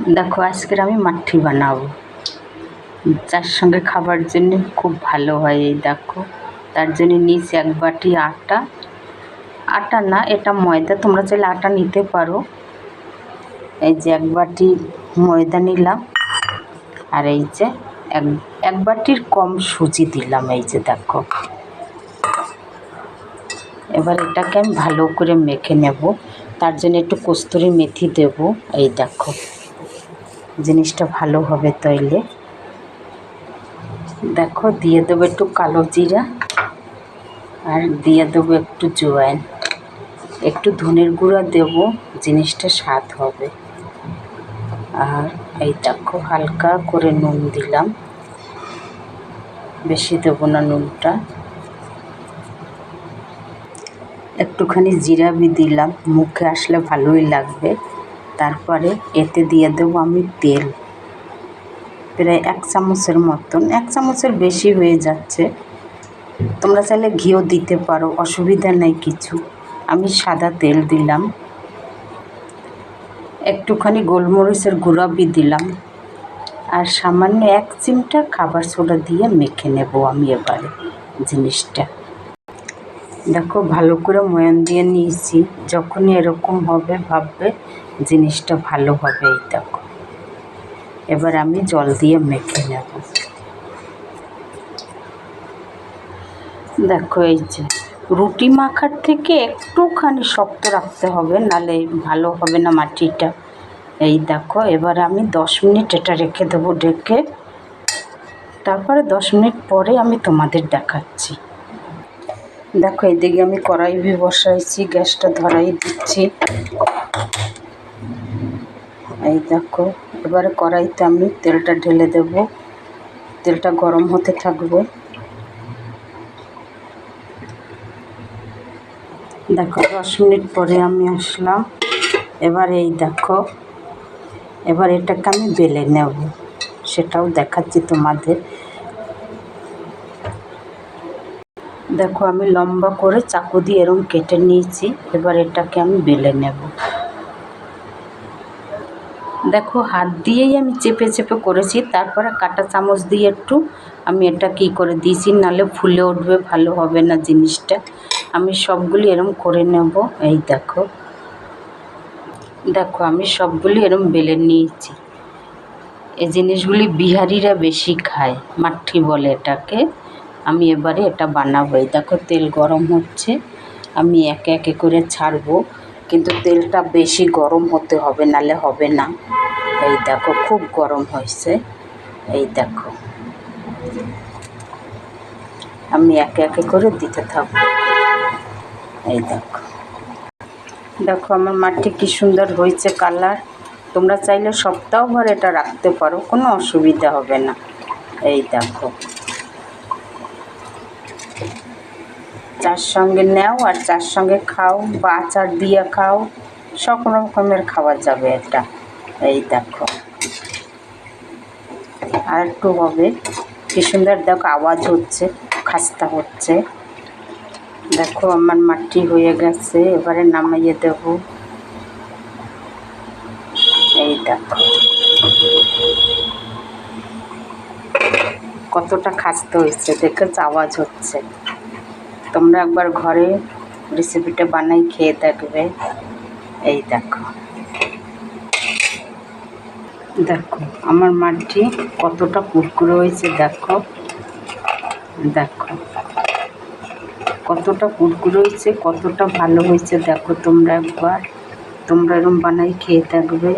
দেখো আজকের আমি মাঠি বানাবো, যার সঙ্গে খাবার জন্য খুব ভালো হয়। এই দেখো, তার জন্য নিচে 1 বাটি আটা। আটা না, এটা ময়দা, তোমরা চাইলে আটা নিতে পারো। এই যে 1 বাটি ময়দা নিলাম, আর এই যে এক বাটির কম সুজি দিলাম। এই যে দেখো, এবার এটাকে আমি ভালো করে মেখে নেব। তার জন্য একটু কস্তুরি মেথি দেব। এই দেখো, জিনিসটা ভালো হবে তাইলে। দেখো, দিয়ে দেবো একটু কালো জিরা, আর দিয়ে দেবো একটু জোয়ান, একটু ধনের গুঁড়া দেব, জিনিসটা স্বাদ হবে। আর এই দেখো, হালকা করে নুন দিলাম, বেশি দেবো না নুনটা। একটুখানি জিরা দিলাম, মুখে আসলে ভালোই লাগবে। তারপরে এতে দিয়ে দেবো আমি তেল, প্রায় 1 চামচের মতন। 1 চামচের বেশি হয়ে যাচ্ছে, তোমরা চাইলে ঘিও দিতে পারো, অসুবিধা নেই কিছু। আমি সাদা তেল দিলাম, একটুখানি গোলমরিচের গুঁড়া দিলাম, আর সামান্য 1 চিমটা খাবার সোডা দিয়ে মেখে নেব আমি এবারে জিনিসটা। দেখো, ভালো করে ময়ান দিয়ে নিয়েছি। যখনই এরকম হবে ভাববে জিনিসটা ভালো হবে। এই দেখো, এবার আমি জল দিয়ে মেখে নেব। দেখো, এই যে রুটি মাখার থেকে একটুখানি শক্ত রাখতে হবে, নালে ভালো হবে না মাটিটা। এই দেখো, এবার আমি 10 মিনিট এটা রেখে দেবো ঢেকে। তারপরে 10 মিনিট পরে আমি তোমাদের দেখাচ্ছি। দেখো, এদিকে আমি কড়াই বসাইছি, গ্যাসটা ধরাই দিচ্ছি। এই দেখো, এবারে কড়াইতে আমি তেলটা ঢেলে দেব। তেলটা গরম হতে থাকবে। দেখো, 10 মিনিট পরে আমি আসলাম। এবার এই দেখো, এবার এটাকে আমি বেলে নেব, সেটাও দেখাচ্ছি তোমাদের। দেখো, আমি লম্বা করে চাকু দিয়ে এরকম কেটে নিয়েছি। এবার এটাকে আমি বেলে নেব। দেখো, হাত দিয়েই আমি চেপে চেপে করেছি, তারপরে কাঁটা চামচ দিয়ে একটু আমি এটা কী করে দিয়েছি, নাহলে ফুলে উঠবে, ভালো হবে না জিনিসটা। আমি সবগুলি এরকম করে নেব। এই দেখো, দেখো আমি সবগুলি এরকম বেলে নিয়েছি। এই জিনিসগুলি বিহারিরা বেশি খায়, মাঠি বলে এটাকে। আমি এবারে এটা বানাবো। এই দেখো, তেল গরম হচ্ছে, আমি একে একে করে ছাড়বো, কিন্তু তেলটা বেশি গরম হতে হবে, নালে হবে না। এই দেখো, খুব গরম হয়েছে। এই দেখো, আমি একে একে করে দিতে থাকবো। এই দেখো, দেখো আমার মাটি কি সুন্দর হয়েছে কালার। তোমরা চাইলে সপ্তাহভর এটা রাখতে পারো, কোনো অসুবিধা হবে না। এই দেখো, চার সঙ্গে নাও আর চার সঙ্গে খাও, বা আচার দিয়ে খাও, সব রকমের খাওয়া যাবে এটা। এই দেখো, আর একটু হবে। কি সুন্দর দেখো, আওয়াজ হচ্ছে, খাস্তা হচ্ছে। দেখো, আমার মাটি হয়ে গেছে, এবারে নামাইয়ে দেব। এই দেখো, কতটা খাস্তা হয়েছে, দেখে আওয়াজ হচ্ছে। তোমরা একবার ঘরে রেসিপিটা বানাই খেয়ে দেখবে। এই দেখো, দেখো আমার মাটি কতটা কুরকুরে হয়েছে। দেখো, দেখো কতটা কুরকুরে হয়েছে, কতটা ভালো হয়েছে। দেখো, তোমরা একবার এরকম বানাই খেয়ে দেখবে।